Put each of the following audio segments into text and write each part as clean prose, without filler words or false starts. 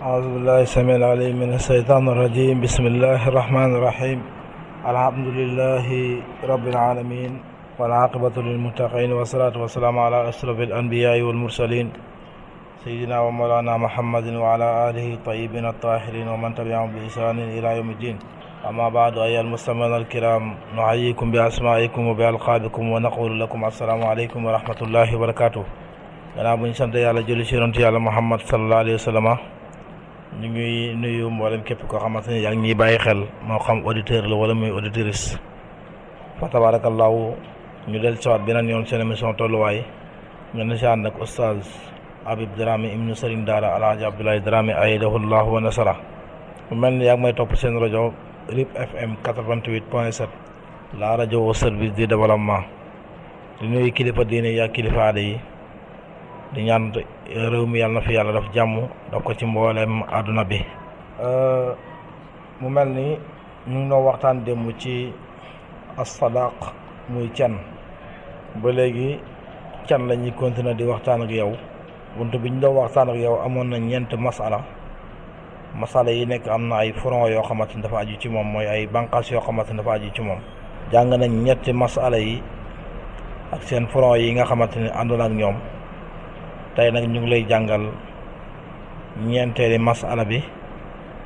أعوذ بالله السميع العليم من الشيطان الرجيم. بسم الله الرحمن الرحيم. الحمد لله رب العالمين والعاقبة للمتقين والصلاة والسلام على أشرف الأنبياء والمرسلين سيدنا ومولانا محمد وعلى آله الطيبين الطاهرين ومن تبعهم بإحسان إلى يوم الدين. أما بعد أيها المستمعون الكرام نحييكم بأسمائكم وبألقابكم ونقول لكم السلام عليكم ورحمة الله وبركاته. gannaaw bu ñu sant yàlla julli ci yonent yàlla Muhammad sallallahu alayhi wa sallam ñu ngi nuyu mboolem képp koo xamante ni yaa ngi ñuy bàyyi xel moo xam auditeur la wala muy auditrice. fa tabarakallahu ñu del siwaat beneen yoon seen émission tolluwaay ñu ne si ànd ak oustaz Habib Dramé ibnu Serigne Daara Alhaji Abdoulaye Dramé ayadahullahu wa nasara. mu mel ni yaa ngi may topp seen rajo RIP FM 88.7 la rajo au service du développement. di nuyu kilifa diine yi ak kilifa aada yi di ñaan réew mi yàlla na fi yàlla daf jàmm daf ko ci mboolem àdduna bi. mu mel ni ñu ngi doon waxtaan démb ci as-sadaq muy can ba léegi can la ñuy continuer di waxtaan ak yow. buntu bi ñu doon waxtaan ak yow amoon na ñeent masala yi nekk am na ay front yoo xamante ni dafa aju ci moom mooy ay bànqaas yoo xamante ni dafa aju ci moom. jàng nañ ñetti masala yi ak seen front yi nga xamante ni àndoon ak ñoom. tey nag ñu ngi lay jàngal ñeenteeli masala bi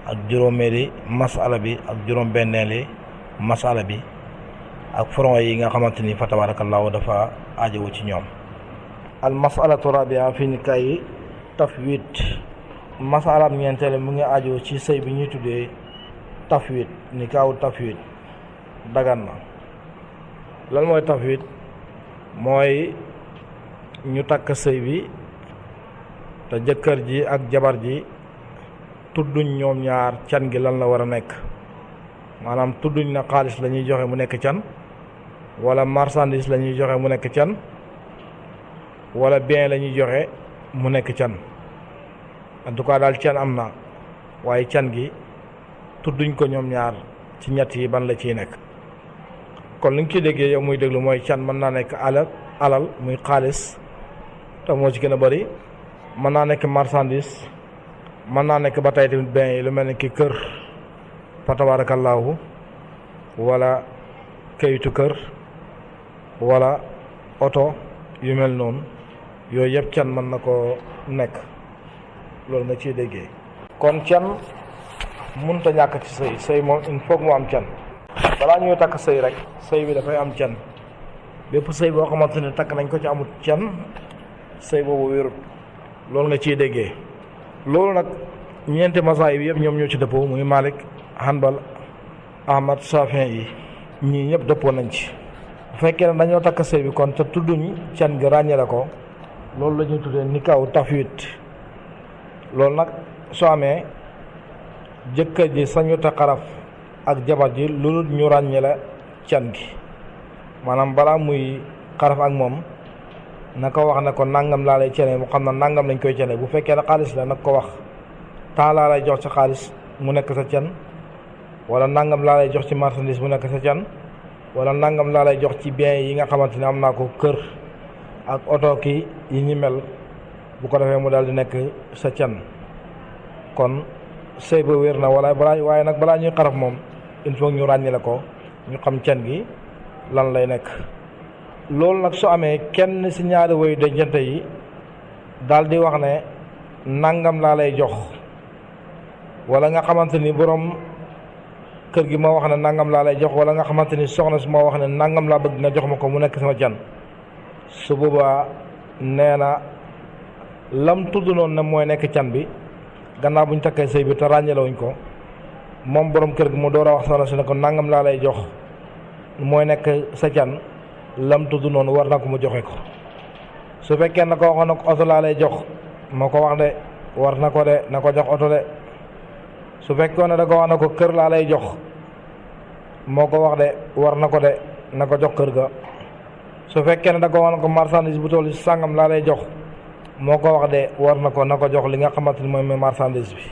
ak juróomeeli masala bi ak juróom-benneeli masala bi ak front yi nga xamante ni fa tabarakallahu dafa aajowu ci ñoom. al masalatu rabia fi nikahi tafwid. masalaam ñeenteeli mu ngi aajowu ci sëy bi ñuy tuddee tafwid nikaahu tafwid dagan na. lan mooy tafwid? mooy ñu takk sëy bi te jëkkër ji ak jabar ji tudduñ ñoom ñaar can gi lan la war a nekk. maanaam tudduñ na xaalis la ñuy joxe mu nekk can, wala marchandise la ñuy joxe mu nekk can, wala bien la ñuy joxe mu nekk can. en tout cas daal can am na waaye can gi tudduñ ko ñoom ñaar ci ñett yi ban la ciy nekk. kon li nga ciy déggee yow muy déglu mooy can mën naa nekk alal muy xaalis te moo ci gën a bari. mën naa nekk marchandise, mën naa nekk ba tey tamit bien yi lu mel ni ki kër fa tabarakallahu wala kayitu kër wala oto yu mel noonu. yooyu yëpp can mën na ko nekk. loolu nga ciy déggee. kon can mënut a ñàkk ci sëy moom il faut mu am can. balaa ñuy takk sëy rek sëy bi dafay am can. bépp sëy boo xamante ne takk nañ ko ci amut can sëy boobu wérut. loolu nga ciy déggee. loolu nag ñeenti masaay bi yëpp ñoom ñoo ci dëppoo muy Malik, Hanbal, Ahmad, Shafi'i yi ñii ñëpp dëppoo nañ ci. bu fekkee ne dañoo takk sëy bi kon te tudduñ can gi ràññale ko loolu la ñuy tuddee nikaahu tafwid. loolu nag soo amee jëkkër ji sañu ta xaraf ak jabar ji loolu ñu ràññale can gi. maanaam balaa muy xaraf ak moom na ko wax ne ko nangam laa lay cene mu xam na nangam lañ koy cene. bu fekkee ne xaalis la nag ko wax temps laa lay jox ci xaalis mu nekk sa can, wala nangam laa lay jox ci marchandise mu nekk sa can, wala nangam laa lay jox ci bien yi nga xamante ne am naa ko kër ak oto ki yi ñi mel. bu ko defee mu daal di nekk sa can. kon sëy ba wér na waaye nag balaa ñuy xaraf moom il faut ñu ràññale ko ñu xam can gi lan lay nekk. loolu nag su amee kenn ci ñaari woyu dencante yi daal di wax ne nangam laa lay jox, wala nga xamante ni borom kër gi moo wax ne nangam laa lay jox, wala nga xamante ni soxna si moo wax ne nangam laa bëgg nga jox ma ko mu nekk sama can. su boobaa nee na lam tudd noonu ne mooy nekk can bi gannaaw bu ñu takkee sëy bi te ràññalewuñ ko moom borom kër gi mu door a wax soxna si ne ko nangam laa lay jox mooy nekk sa can. lam tudd noonu war na ko mu joxe ko. su fekkee na ko waxoon na ko oto laa lay jox moo ko wax de war na ko de na ko jox oto de. su fekkoon ne da ko wax na ko kër laa lay jox moo ko wax de war na ko de na ko jox kër ga. su fekkee ne da ko wax na ko marchandise bu toll ci sàngam laa lay jox moo ko wax de war na ko jox li nga xamante ni mooy marchandise bi.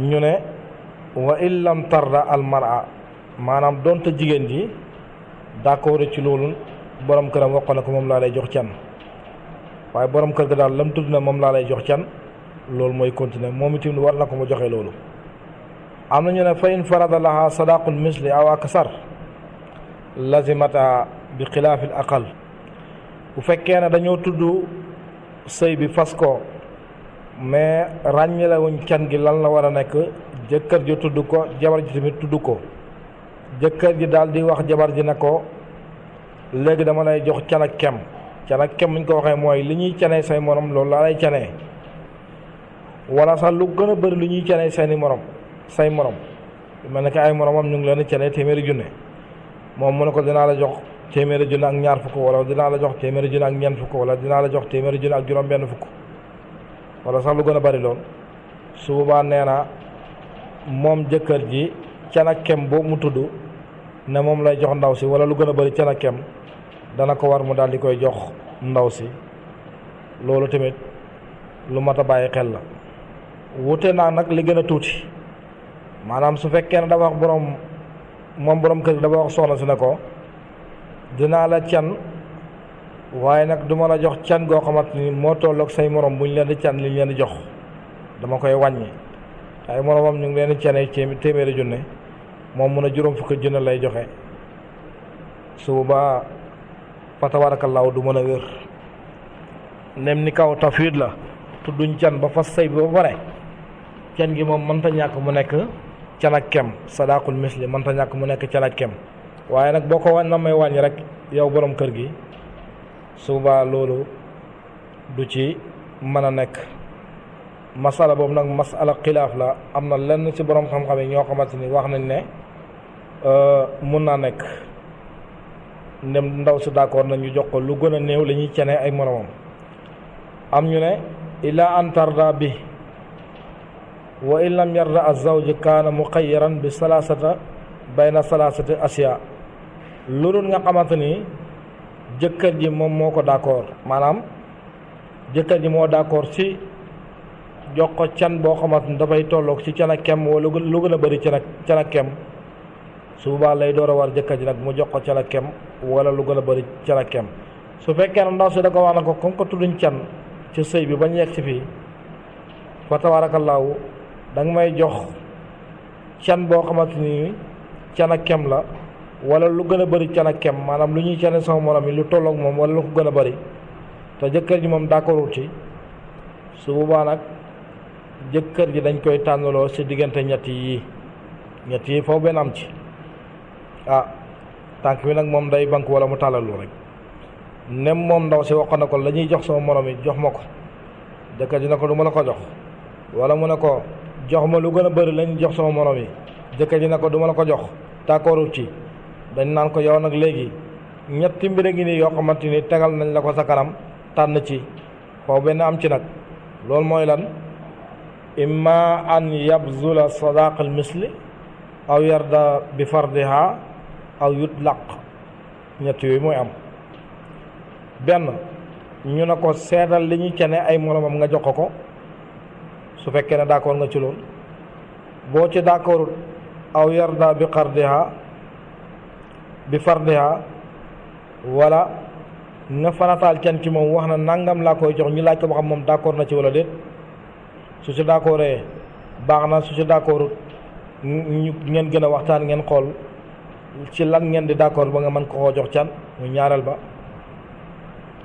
ñu ne wa in lam tarda al mar'a maanaam doonte jigéen ji d'accord ci loolu borom këram wax na ko moom laa lay jox can, waaye borom kër ga daal lam tudd na moom laa lay jox can loolu mooy continuer moom itam war na ko mu joxe loolu. am na ñu ne fa in farada laha sadaqul misli aw aksar lazimata bi xilaafil aqal. bu fekkee ne dañoo tudd sëy bi fas ko mais ràññale wuñ can gi lan la war a nekk, jëkkër ji tudd ko jabar ji tamit tudd ko. jëkkër ji daal di wax jabar ji ne ko léegi dama lay jox can ak kem. can ak kem muñ ko waxee mooy li ñuy canee say morom loolu laa lay canee, wala sax lu gën a bëri lu ñuy canee say morom mel ne que ay moromam ñu ngi leen di canee téeméeri junne, moom mu ne ko dinaa la jox téeméeri junne ak ñaar fukk, wala dinaa la jox téeméeri junne ak ñeent fukk, wala dinaa la jox téeméeri junne ak juróom benn fukk, wala sax lu gën a bari lool. su boobaa nee na moom jëkkër ji can ak kem boobu mu tudd ne moom lay jox ndaw si, wala lu gën a bari can ak kem dana ko war mu daal di koy jox ndaw si. loolu tamit lu mat a bàyyi xel la. wute naa nag li gën a tuuti, maanaam su fekkee ne dafa wax borom kër gi dafa wax soxna si ne ko dinaa la can, waaye nag duma la jox can goo xamante ni moo tolloog say morom bu ñu leen di can li ñu leen di jox, dama koy wàññi. ay moromam ñu ngi leen di canee téeméeri junne, moom mun a juróom fukki junne lay joxe. su boobaa fa tabaarakallaahu du mën a wér. nem ni kaw tafwid la tudduñ can ba fas sëy bi ba pare, can gi moom mënta ñàkk mu nekk can ak kem. sadaqul misli mënta ñàkk mu nekk can ak kem, waaye nag boo ko na may wàññi rek yow borom kër gi, suba loolu du ci mën a nekk. masala boobu nag masala xilaaf la, am na lenn ci borom xam-xam yi ñoo xamante ni wax nañ ne mun naa nekk, ndem ndaw si d'accord nañ ñu jox ko lu gën a néew li ñuy cenee ay moromam. am ñu ne ila an tarda bi wa in lam yarda az-zawj kaana muqayyaran bi salaasata bayna salaasati asiya. loolu nga xamante ni jëkkër ji moom moo ko d'accord, maanaam jëkkër ji moo d'accord ci jox ko can boo xamante ni dafay tolloog ci can ak kem, wala lu gën a bëri can ak kem. su boobaa lay door a war jëkkër ji nag mu jox ko can ak kem wala lu gën a bëri can ak kem. su fekkee ne ndaw si da ko wax na ko comme que tudduñ can ci sëy bi bañ yegg ci fii, fa tabaarakallaahu da nga may jox can boo xamante ni can ak kem la, wala lu gën a bëri can ak kem, maanaam lu ñuy cane sama morom yi lu tolloog moom wala lu ko gën a bëri, te jëkkër ji moom d'accordul ci. su boobaa nag jëkkër ji dañ koy tànnaloo ci diggante ñett yi foofu benn am ci. tànk bi nag moom day bank wala mu tàllalu rek, nem moom ndaw si wax na ko la ñuy jox sama morom yi jox ma ko, jëkkër ji na ko du ma la ko jox, wala mu ne ko jox ma lu gën a bëri lañ jox sama morom yi, jëkkër ji na ko du ma la ko jox, d'accordul ci. dañ naan ko yow nag léegi ñetti mbir a ngi nii yoo xamante ni tegal nañ la ko sa kanam, tànn ci. foofu benn am ci nag, loolu mooy lan? imma an yabzula sadaqal misli aw yarda bi fardiha aw yutlaq. ñett yooyu mooy am. benn ñu ne ko seetal li ñuy cene ay moromam nga jox ko su fekkee ne d'accord nga ci loolu. boo ci d'accordul aw yarda bi fardiha wala nga farataal can ci moom wax na nangam laa koy jox, ñu laaj ko ba xam moom d'accord na ci wala déet. su ci d'accordee baax na, su ci d'accordut ñu ngeen gën a waxtaan, ngeen xool ci lan ngeen di d'accord ba nga mën ko koo jox can. mu ñaareel ba.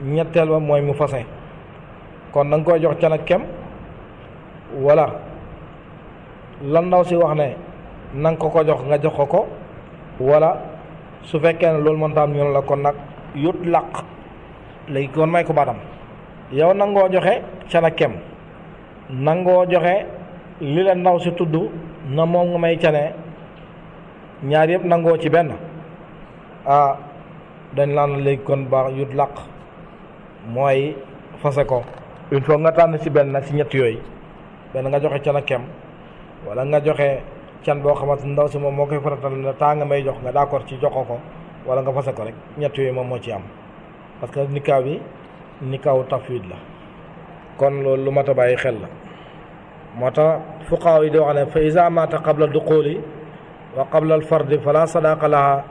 ñetteel ba mooy mu fase, kon da nga koy jox can ak kem, wala lan ndaw si wax ne na nga ko jox nga jox ko, wala su fekkee ne loolu mënta am ñu ne la kon nag yut laq. léegi kon may ko baatam, yow nangoo joxe can ak kem, nangoo joxe li la ndaw si tudd na moom nga may cane, ñaar yëpp nangoo ci benn, dañ laan léegi kon baax yut laq mooy fase ko. il faut nga tànn ci benn nag ci ñett yooyu, benn nga joxe can ak kem, wala nga joxe can boo xamante ndaw si moom moo koy faratal ne taa nga may jox nga d'accord ci jox ko, wala nga fase ko rek. ñett yooyu moom moo ci am, parce que nikaaw bi nikaaw tafwid la. kon loolu lu mat a bàyyi xel la. moo tax fuqaaw yi di wax ne fa iza mata qabla duxuli wa qabla alfardi fala sadaqa laha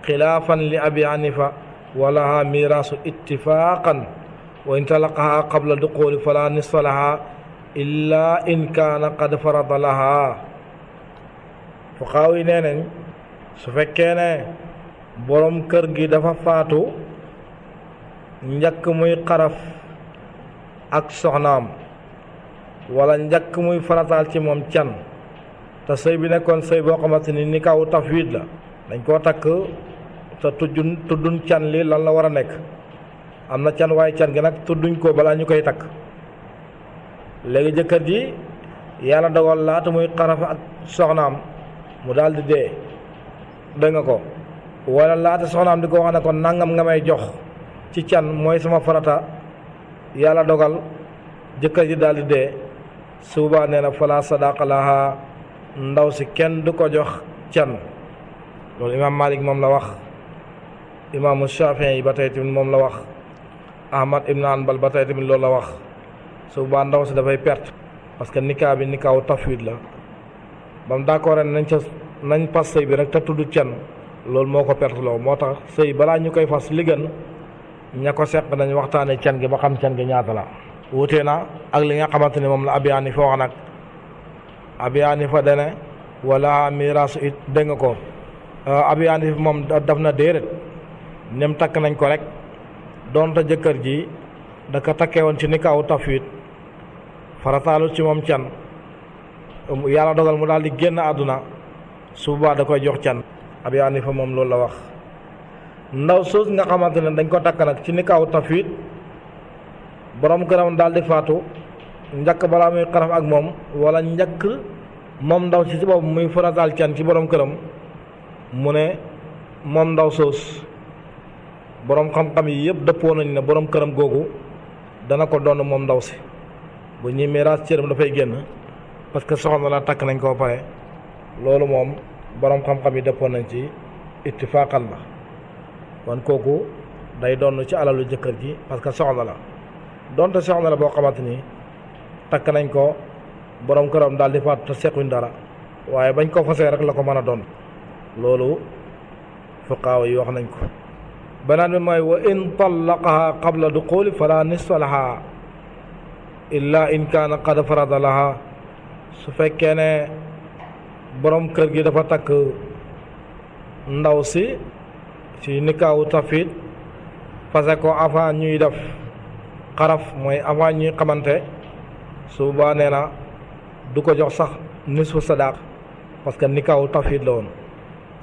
xilaafan li abi hanifa wa laha miraasu ittifaqan wa in talaqaha qabla duxuli fala nisfa laha illa in kaana qad farada laha fuqaaw yi nee nañ su fekkee ne borom kër gi dafa faatu njëkk muy xaraf ak soxnaam wala njëkk muy farataal ci moom can te sëy bi nekkoon sëy boo xamante ni nikaahu tafwid la dañ koo takk te tudduñ can li lan la war a nekk am na can waaye can gi nag tudduñ ko balaa ñu koy takk léegi jëkkër ji yàlla dogal laata muy xaraf ak soxnaam mu daal di dee dégg nga ko wala laata soxnaam di ko wax ne ko nangam nga may jox ci can mooy sama farata yàlla dogal jëkkër ji daal di dee suubaa nee na fala sadaqa laha ndaw si kenn du ko jox can loolu imaam Malik moom la wax imaamu Shafii yi ba tey tamit moom la wax Ahmad ibn Hanbal ba tey tamit loolu la wax suubaa ndaw si dafay perte parce que nikaa bi nikaawu tafwid la ba mu d'accord nañ fas sëy bi rek te tudd can loolu moo ko perte loo moo tax sëy balaa ñu koy fas li gën ña ko seq nañ waxtaane can gi ba xam can gi ñaata la wutee na ak li nga xamante ne moom la Abi Hanifa wax nag Abi Hanifa dane wala miraasu it dégg nga ko Abi Hanifa moom daf na déedéet nem takk nañ ko rek doonte jëkkër ji da ko takkee woon ci nikaawu tafwid farataalu ci moom can yàlla dogal mu daal di génn àdduna su boobaa da koy jox can Abi Hanifa moom loolu la wax ndaw suus nga xamante ne dañ ko takk nag ci nikaawu tafwid borom këram daal di faatu njëkk balaa muy xaraf ak moom wala njëkk moom ndaw si boobu muy farataal can ci borom këram mu ne moom ndaw suus borom xam-xam yi yëpp dëppoo nañ ne borom këram googu dana ko doon moom ndaw si bu ñuy miraas cëram dafay génn parce que soxna la takk nañ koo pare loolu moom borom xam-xam yi dëppoo nañ ci ittifaaqan la kon kooku day doon ci alalu jëkkër ji parce que soxna la donte soxna la boo xamante ni takk nañ ko borom këram daal di faatu te sequñ dara waaye bañ ko fasee rek la ko mën a doon loolu fuqaaw yi wax nañ ko beneen bi mooy wa in tallaqaha qabla duxuli fala nisfa laha illa in kaana qad farada laha su fekkee ne borom kër gi dafa takk ndaw si ci nikaawu tafwid fase ko avant ñuy def xaraf mooy avant ñuy xamante su boobaa nee na du ko jox sax nisfu sadaq parce que nikaawu tafwid la woon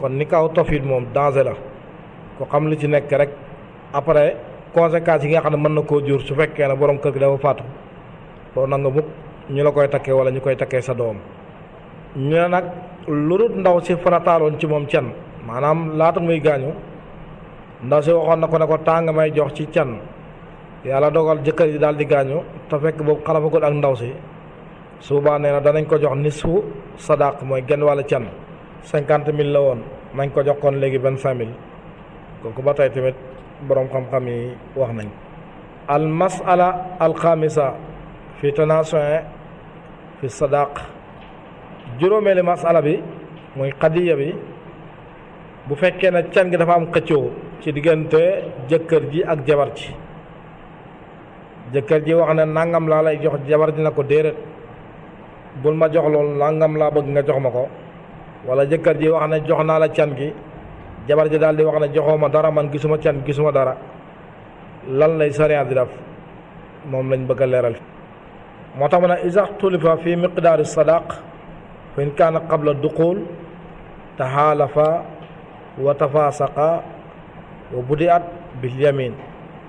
kon nikaawu tafwid moom danger la ko xam li ci nekk rek après conséquences yi nga xam ne mën na koo jur su fekkee ne borom kër gi dafa faatu loolu nanga mukk ñu la koy takkee wala ñu koy takkee sa doom ñu ne nag lu dul ndaw si farataaloon ci moom can maanaam laata muy gaañu ndaw si waxoon na ko ne ko tàng may jox ci can yàlla dogal jëkkër yi daal di gaañu te fekk boobu xarafagul ak ndaw si su boobaa nee na danañ ko jox nisfu sadaq mooy genn wàll can 50 000 la woon nañ ko jox kon léegi 25 000 kooku ba tey tamit boroom xam-xam yi wax nañ al masala al xamisa fi tanasuin fi sadaq juróomeeli masala bi muy xadiya bi bu fekkee ne can gi dafa am xëccoo ci diggante jëkkër ji ak jabar ji jëkkër ji wax ne nangam laa lay jox jabar ji na ko déedéet bul ma jox loolu nangam laa bëgg nga jox ma ko wala jëkkër ji wax ne jox naa la can gi jabar ji daal di wax ne joxoo ma dara man gisuma can gisuma dara lan lay sariya di def moom lañ bëgg a leeral moo tax ma ne isa xtulifa fi miqdaari sadaq fa in kaana qabla duxul taxaalafa wa tafaasaqa wa budiat bil yamin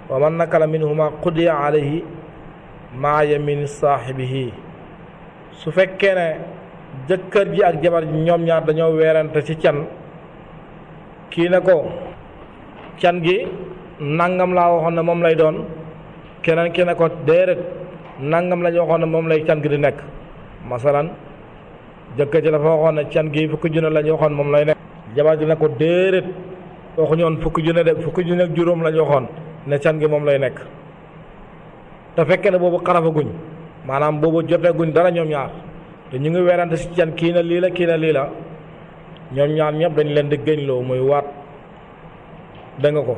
wa man nakala minhuma qudiya alayhi maa yamini saaxibihi su fekkee ne jëkkër ji ak jabar ji ñoom ñaar dañoo weerante ci can kii ne ko can gi nangam laa waxoon ne moom lay doon keneen ki ne ko déedéet nangam la ñu waxoon ne moom lay can gi di nekk masalan jëkkër ji dafa waxoon ne can gi fukki junne la ñu waxoon moom lay nekk jabar ji ne ko déedéet waxuñu woon fukki junne de fukki junne ak juróom la ñu waxoon ne can gi moom lay nekk te fekkee ne boobu xarafaguñ maanaam boobu joteeguñ dara ñoom ñaar te ñu ngi weerante si can kii na lii la kii na lii la ñoom ñaar ñëpp dañ leen di gëñloo muy waat da nga ko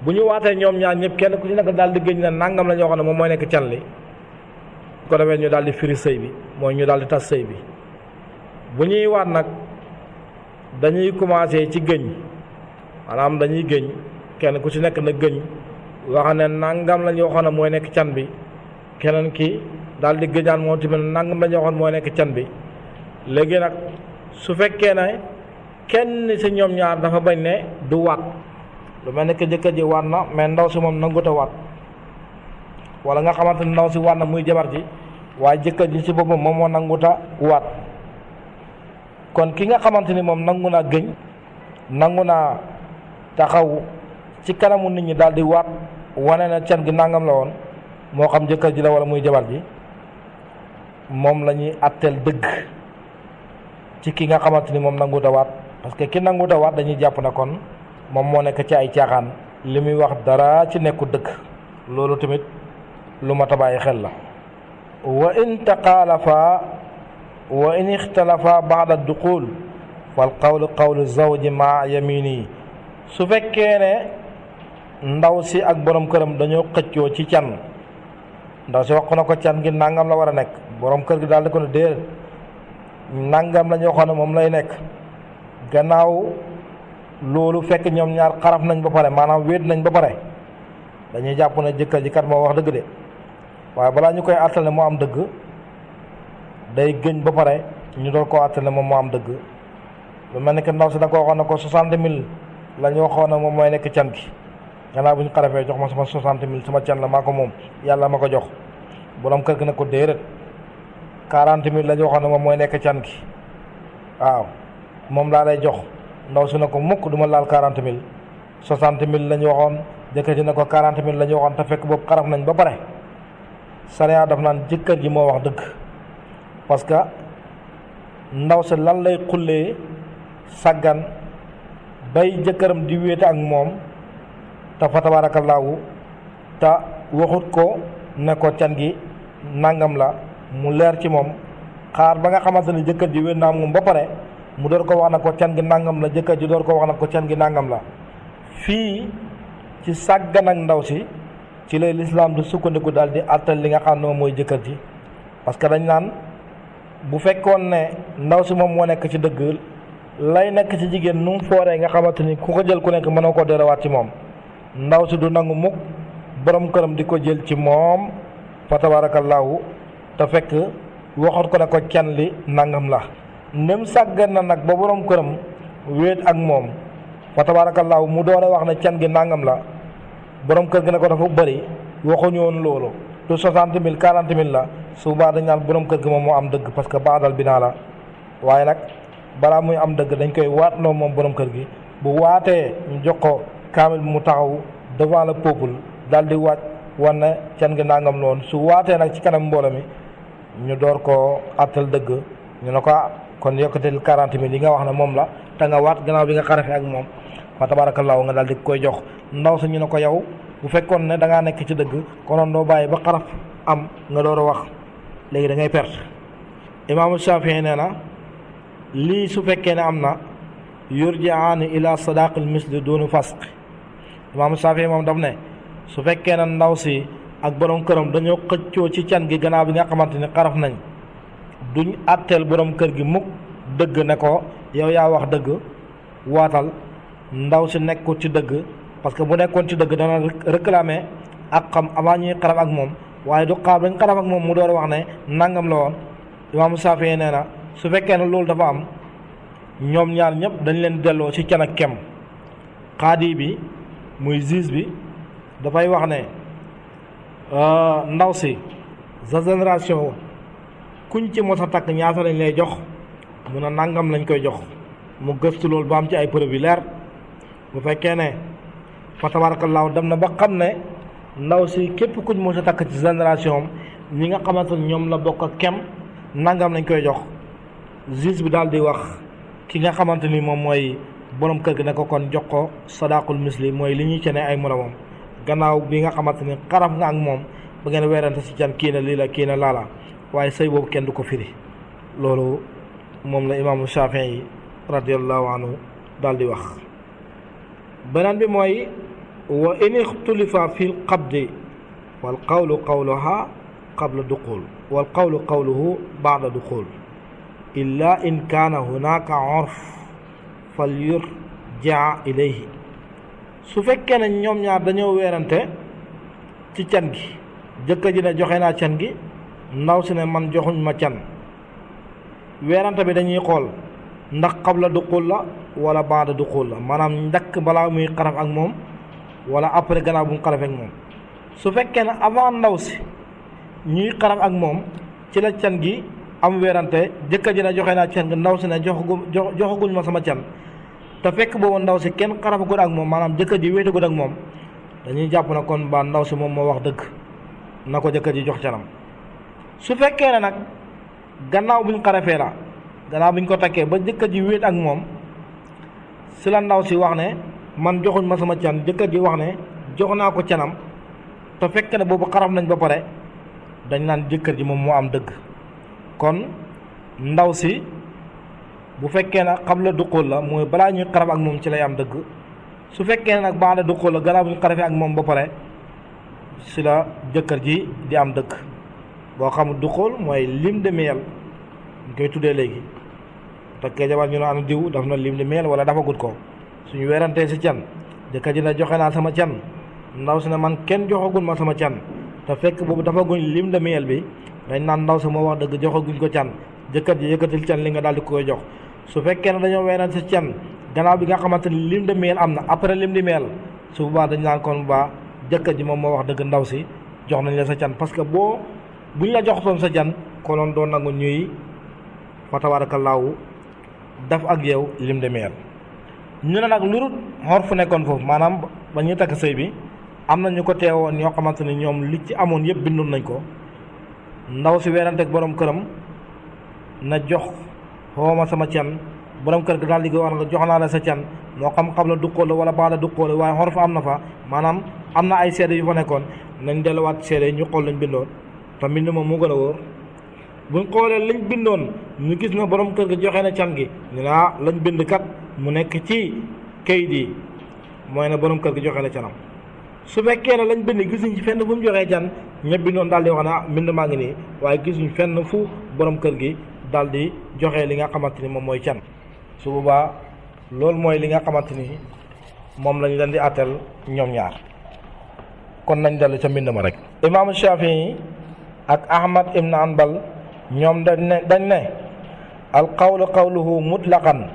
bu ñu waatee ñoom ñaar ñëpp kenn ku ci nekk daal di gëñ ne nangam la ñoo xam ne moom mooy nekk can li ko defee ñu daal di firi sëy bi mooy ñu daal di tas sëy bi. bu ñuy waat nag dañuy commencé ci gëñ maanaam dañuy gëñ kenn ku ci nekk na gëñ wax ne nangam la ñu waxoon ne mooy nekk can bi keneen ki daal di gëñaan moom tamit nangam la ñu waxoon mooy nekk can bi. léegi nag su fekkee ne kenn ci ñoom ñaar dafa bañ ne du waat lu mel ne que jëkkër ji waat na mais ndaw si moom nangut a waat wala nga xamante ne ndaw si waat na muy jabar ji waaye jëkkër ji ci boppam moom moo nangut a waat kon ki nga xamante ni moom nangu naa gëñ nangu naa taxaw ci kanamu nit ñi daal di waat wane na can gi nangam la woon moo xam jëkkër ji la wala muy jabar ji moom la ñuy atteel dëgg ci ki nga xamante ni moom nangut a waat parce que ki nangut a waat dañuy jàpp na kon moom moo nekk ci ay caaxaan li muy wax dara ci nekku dëgg loolu tamit lu mat a bàyyi xel la. wa in taqaalafa wa in ixtalafa baada duxul fal qawlu qawlu zawji ma yamini su fekkee ne ndaw si ak borom këram dañoo xëccoo ci can ndaw si wax na ko can gi nangam la war a nekk borom kër gi daal di ko ne déedéet nangam la ñu waxoon ne moom lay nekk gannaaw loolu fekk ñoom ñaar xaraf nañ ba pare maanaam wéet nañ ba pare dañuy jàpp ne jëkkër ji kat moo wax dëgg de waaye balaa ñu koy àttal ne moo am dëgg day gëñ ba pare ñu doon koo àttal ne moom moo am dëgg lu mel ni que ndaw si da ko waxoon ne ko 60 000 la ñu waxoon ne moom mooy nekk can gi gannaaw bu ñu xarafee jox ma sama 60 000 sama can la maa ko moom yàlla ma ko jox borom kër gi ne ko déedéet 40 000 la ñu waxoon ne moom mooy nekk can gi waaw moom laa lay jox ndaw si ne ko mukk du ma laal 40 000 60 000 la ñu waxoon jëkkër ji ne ko 40 000 la ñu waxoon te fekk boobu xaraf nañ ba pare sariya daf naan jëkkër ji moo wax dëgg parce que ndaw si lan lay xullee sàggan bay jëkkëram di wéete ak moom te fa tabaarakallaahu te waxut ko ne ko can gi nangam la mu leer ci moom xaar ba nga xamante ni jëkkër ji wéet naa moom ba pare mu door ko wax na ko can gi nangam la jëkkër ji door ko wax na ko can gi nangam la fii ci sàggan ak ndaw si ci lay lislaam du sukkandiku daal di àttal li nga xam ne moom mooy jëkkër ji parce que dañ naan bu fekkoon ne ndaw si moom moo nekk ci dëgg lay nekk ci jigéen nu mu fooree nga xamante ni ku ko jël ku nekk mënoo koo derawaat ci moom ndaw si du nangu mukk borom këram di ko jël ci moom fa tabaarakallaahu te fekk waxoon ko ne ko can li nangam la ndem sàggan na nag ba borom këram wéet ak moom fa tabaarakallaahu mu door a wax ne can gi nangam la borom kër gi ne ko dafa bëri waxuñu woon loolu du 60 000 40 000 la su baa dañ naan borom kër gi moom moo am dëgg parce que baadal bi naa la waaye nag balaa muy am dëgg dañ koy waat loo moom borom kër gi bu waatee ñu jox ko kaamil bi mu taxaw devant le peuple daal di waat wan ne can gi nangam loon su waatee nag ci kanam mbooloo mi ñu door koo àttal dëgg ñu ne ko kon yokkatil 40 000 yi nga wax ne moom la te nga waat gannaaw bi nga xarafe ak moom fa tabaarakallaahu nga daal di koy jox ndaw sa ñu ne ko yow bu fekkoon ne da ngaa nekk ci dëgg konoon doo bàyyi ba xaraf am nga door a wax léegi da ngay perte. imaamu Shafii nee na lii su fekkee ne am na yurji'aani ila sadaqil misli duunu fasq imaamu Shafii moom daf ne su fekkee ne ndaw si ak borom këram dañoo xëccoo ci can gi gannaaw bi nga xamante ni xaraf nañ duñ àtteel borom kër gi mukk dëgg ne ko yow yaa wax dëgg waatal ndaw si nekkul ci dëgg parce que bu nekkoon ci dëgg dana réclamer ak xam avant ñuy xaraf ak moom waaye du xaar bañ xaraf ak moom mu door a wax ne nangam la woon imaamu Saafi nee na su fekkee ne loolu dafa am ñoom ñaar ñëpp dañ leen delloo ci can ak kem xaadi bi muy juge bi dafay wax ne ndaw si sa génération kuñ ci mos a takk ñaata lañ lay jox mun a nangam lañ koy jox mu gëstu loolu ba am ci ay preuve yu leer bu fekkee ne fa tabaarakallaahu dem na ba xam ne ndaw si képp kuñ mos a takk ci génération ñi nga xamante ne ñoom la bokk ak kem nangam lañ koy jox juge bi daal di wax ki nga xamante ni moom mooy borom kër gi ne ko kon jox ko sadaqul misli mooy li ñuy cene ay moromam gannaaw bi nga xamante ni xaraf nga ak moom ba ngeen weerante si can kii na lii la kii na laala waaye sëy boobu kenn du ko firi loolu moom la imaamu Shafii yi radiyallahu anhu daal di wax. beneen bi mooy wa in ixtulifa fi l qabdi wal qawlu qawluha qabla duqul wal qawlu qawluhu ba'da duxul illa in kaana hunaka urf fal yurja ilayhi. su fekkee ne ñoom ñaar dañoo weerante ci can gi, jëkkër ji ne joxe naa can gi, ndaw si ne man joxuñ ma can, weerante bi dañuy xool ndax qabla duxul la wala baada duxul la, maanaam njëkk balaa muy xaraf ak moom wala après gannaaw bu mu xaraf ak moom. su fekkee ne avant ndaw si ñuy xaraf ak moom ci la can gi am weerante, jëkkër ji ne joxe naa can gi, ndaw si ne joxaguñ ma sama can, te fekk boobu ndaw si kenn xarafagul ak moom, maanaam jëkkër ji wéetagul ak moom, dañuy jàpp na kon ba ndaw si moom moo wax dëgg, na ko jëkkër ji jox canam. su fekkee ne nag gannaaw buñ xarafee la, gannaaw buñ ko takkee ba jëkkër ji wéet ak moom, si la ndaw si wax ne man joxuñ ma sama can, jëkkër ji wax ne jox naa ko canam, te fekk ne boobu xaraf nañ ba pare, dañ naan jëkkër ji moom moo am dëgg. kon ndaw si bu fekkee ne qabla duxul la, mooy balaa ñuy xaraf ak moom ci lay am dëgg. su fekkee ne nag baada duxul la, gannaaw bu ñu xarafee ak moom ba pare, si la jëkkër ji di am dëgg. boo xamul duxul mooy lim de miel ñu koy tuddee léegi, takkee jabar ñu ne ana diw daf na lim de miel wala dafa gut ko, suñu weerantee si can, jëkkër ji ne joxe naa sama can, ndaw si ne man kenn joxagul ma sama can, te fekk boobu dafa guñ lim de miel bi, dañ naan ndaw si moo wax dëgg, joxaguñ ko can, jëkkër ji yëkkatil can li nga daal di koy jox. su fekkee ne dañoo weerante si can gannaaw bi nga xamante ni lim de miel am na, après lim de miel, su boobaa dañ naan kon ba jëkkër ji moom moo wax dëgg, ndaw si jox nañ la sa can, parce que buñ la joxtoon sa can konoon doon nangu ñuy fa tabaarakallaahu daf ak yow lim de miel. ñu ne nag lu dul xor fu nekkoon foofu, maanaam ba ñuy takk sëy bi am na ñu ko teewoon ñoo xamante ni ñoom li ci amoon yëpp bindoon nañ ko. ndaw si weerante ak borom këram na jox xooma sama can, borom kër ga daal di ko war nga jox naa la sa can, moo xam qabla duxul la wala baada duxul la, waaye xor fa am na fa, maanaam am na ay seede yu fa nekkoon, nañ delluwaat seede ñu xool lañ bindoon, te mbind moom moo gën a wóor. buñ xoolee lañ bindoon ñu gis na borom kër ga joxe na can gi, ñu ne lañ bind kat mu nekk ci kayit yi mooy ne borom kër ga joxe na canam. su fekkee ne lañ bind gisuñ ci fenn fu mu joxee can, ñëpp bindoon daal di wax na mbind maa ngi nii, waaye gisuñ fenn fu borom kër gi daal di joxe li nga xamante ni moom mooy can. su boobaa loolu mooy li nga xamante ni moom lañ leen di àttal ñoom ñaar. kon nañ dellu ca mbind ma rek. imaamu Shafii ak Ahmad ibn Hanbal ñoom dañ ne al qawlu qawluhu mutlaqan,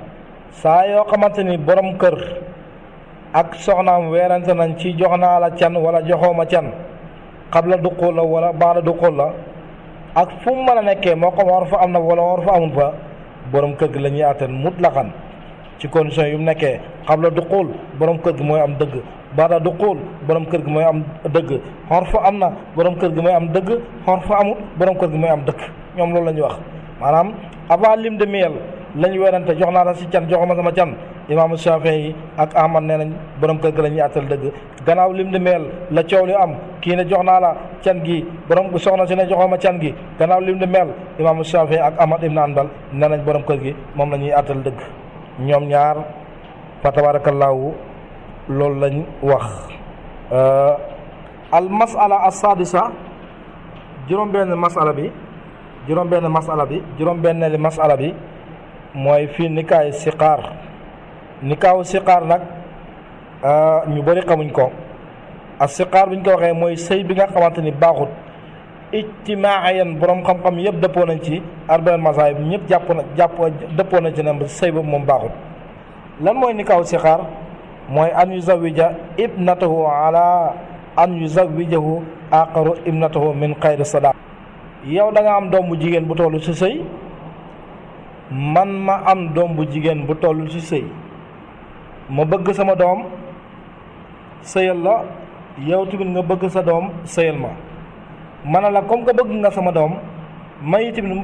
saa yoo xamante ni borom kër ak soxnaam weerante nañ ci jox naa la can wala joxooma can, qabla duxul la wala baada duxul la, ak fu mu mën a nekkee, moo xam war fa am na wala war fa amul fa, borom kër gi la ñuy àttan mutlaqan ci condition yu mu nekkee. qabla duxul borom kër gi mooy am dëgg, baada duxul borom kër gi mooy am dëgg, xor fa am na borom kër gi mooy am dëgg, xor fa amul borom kër gi mooy am dëgg. ñoom loolu la ñuy wax, maanaam avant lim de miel lañ weerante jox naa la si can joxuma sama can. imaamu Shafii ak Ahmad nee nañ borom kër gi la ñuy àttal dëgg. gannaaw lim de miel la coow li am, kii ne jox naa la can gi, borom soxna si ne joxoma can gi, gannaaw lim de miel imaamu Shafii ak Ahmad ibn Hanbal nee nañ borom kër gi moom la ñuy àttal dëgg. ñoom ñaar fa tabaarakallaahu loolu lañ wax. al masala as-sadisa, juróom-benn masala bi juróom-benneeli masala bi mooy fii nikaayu siqaar. nikaayu siqaar nag ñu bëri xamuñ ko. ak siqaar bi ñu ko waxee mooy sëy bi nga xamante ni baaxut, ijtimaayan borom xam-xam yëpp dëppoo nañ ci, arba'in masaahib ñëpp dëppoo nañ ci ne sëy boobu moom baaxut. lan mooy nikaayu siqaar? mooy an yuzawwija ibnatahu ala an yuzawwijahu aqaru ibnatahu min xayri sadaq. yow da nga am doom bu jigéen bu tollu ci sëy, man ma am doom bu jigéen bu tollu ci sëy, ma bëgg sama doom sëyal la, yow tamit nga bëgg sa doom sëyal ma ne la comme que bëgg nga sama doom, may tamit ma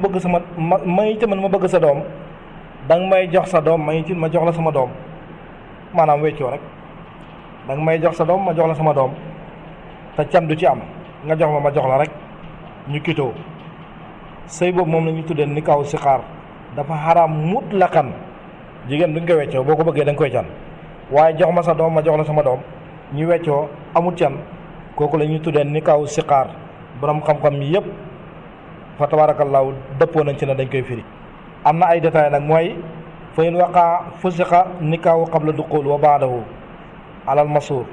bëgg sa doom, danga may jox sa doom, may tamit ma jox la sama doom, maanaam weccoo rek. danga may jox sa doom ma jox la sama doom, te can du ci am, nga jox ma jox la rek, ñu kitoo. sëy boobu moom la ñuy tuddee nikaahu siqaar. dafa xaraam mutlaqan, jigéen duñ ko weccoo, boo ko bëggee da nga koy can, waaye jox ma sa doom ma jox la sama doom, ñu weccoo amut can, kooku la ñuy tuddee nikaahu siqaar. borom xam-xam yëpp fa tabarakallahu dëppoo nañ ci ne dañ koy firi. am na ay détails nag mooy fa in waqa fusiqa nikaahu qabla duqul wa baadahu alal masuur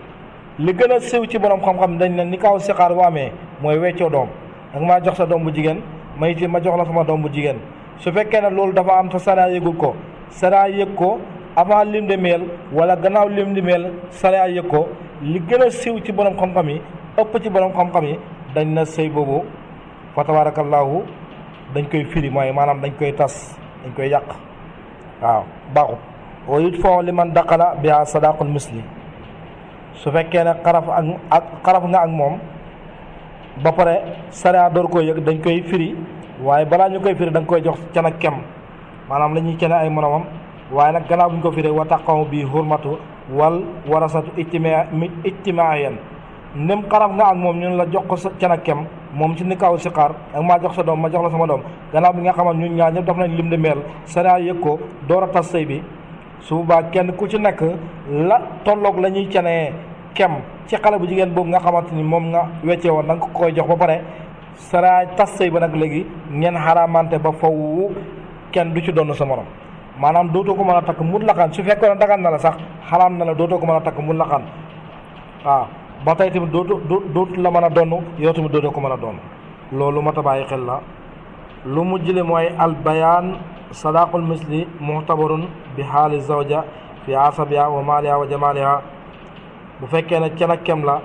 li gën a siiw ci borom xam-xam dañ ne nikaahu siqaar bu amee mooy weccoo doom ak maa jox sa doom bu jigéen ma jox la sama doom bu jigéen su fekkee ne loolu dafa am te sariya yëgul ko sariya yëg ko avant lim de meel wala gannaaw lim di meel sariya yëg ko li gën a siiw ci borom xam-xam yi ëpp ci borom xam-xam yi dañ na sëy boobu fa tabarakallahu dañ koy firi mooy maanaam dañ koy tas dañ koy yàq waaw baaxut wa yut foo li man daqala biha sadaqul misli su fekkee ne xaraf nga ak moom ba pare sariya door koy yëg dañ koy firi waaye balaa ñu koy firi da nga koy jox can ak kem maanaam la ñuy cene ay moromam waaye nag gannaaw bu ñu ko firi wa taqaw bi hurmatu wal warasatu ijtimaiyan ndem xaraf nga ak moom ñun la jox ko sa can ak kem moom ci nikaaw siqaar ak maa jox sa doom ma jox la sama doom gannaaw bi nga xamante ñun ñaar ñëpp daf nañ lim di meel sariya yëg ko door a tas sëy bi su boobaa kenn ku ci nekk la tolloog la ñuy cenee kem ci xale bu jigéen boobu nga xamante ni moom nga weccee woon da nga ko koy jox ba pare sariya tas sëy ba nag léegi ngeen xaraamante ba faw kenn du ci doon sa morom maanaam dootoo ko mën a takk mutlaqan su fekkoon ne dagan na la sax xaraam na la dootoo ko mën a takk mutlaqan waaw ba tey tamit dootu la mën a donn yow tamit dootoo ko mën a doon loolu mat a bàyyi xel la lu mu jële mooy al bayaan sadaqul misli muhtabarun bi xaali zawja fi asabiha wa maaliha wa jamaliha bu fekkee ne cen ak kem la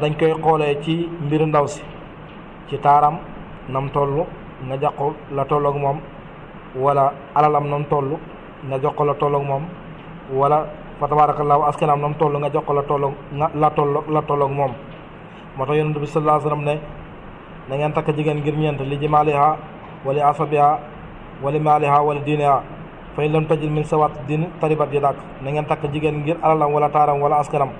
dañ koy xoolee ci mbiru ndaw si ci taaram nam toll nga jox ko la tolloog moom wala alalam nam toll nga jox ko la tolloog moom wala fa tabarakallahu askanam nam toll nga jox ko la tolloog moom moo tax yonent bi sallallahu alayhi wa sallam ne na ngeen takk jigéen ngir ñeent li jimaaliha wala asabiha wala maaliha wala diiniha fa in lam tajid min sawat din taribat yadak na ngeen takk jigéen ngir alalam wala taaram wala askanam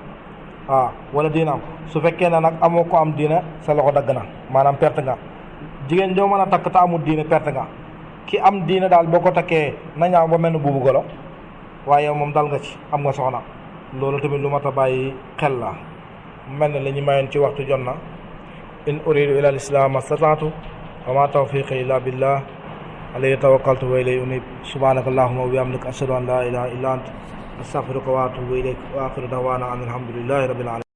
waaw wala diinaam su fekkee ne nag amoo ko am diina sa loxo dagg na maanaam perte nga jigéen joo mën a takk te amul diine perte nga ki am diine daal boo ko takkee na ñaaw ba mel ni buubu golo waaye yow moom dal nga ci am nga soxna loolu tamit lu mat a bàyyi xel la mel na li ñu mayoon ci waxtu jot na in uridu ila al-islam mastata'tu wa ma tawfiqi illa billah alayhi tawakkaltu wa ilayhi unib subhanaka allahumma wa bihamdika ashhadu an la ilaha illa anta astaghfiruka wa atubu ilayk wa akhiru da'wana alhamdulillahi rabbil alamin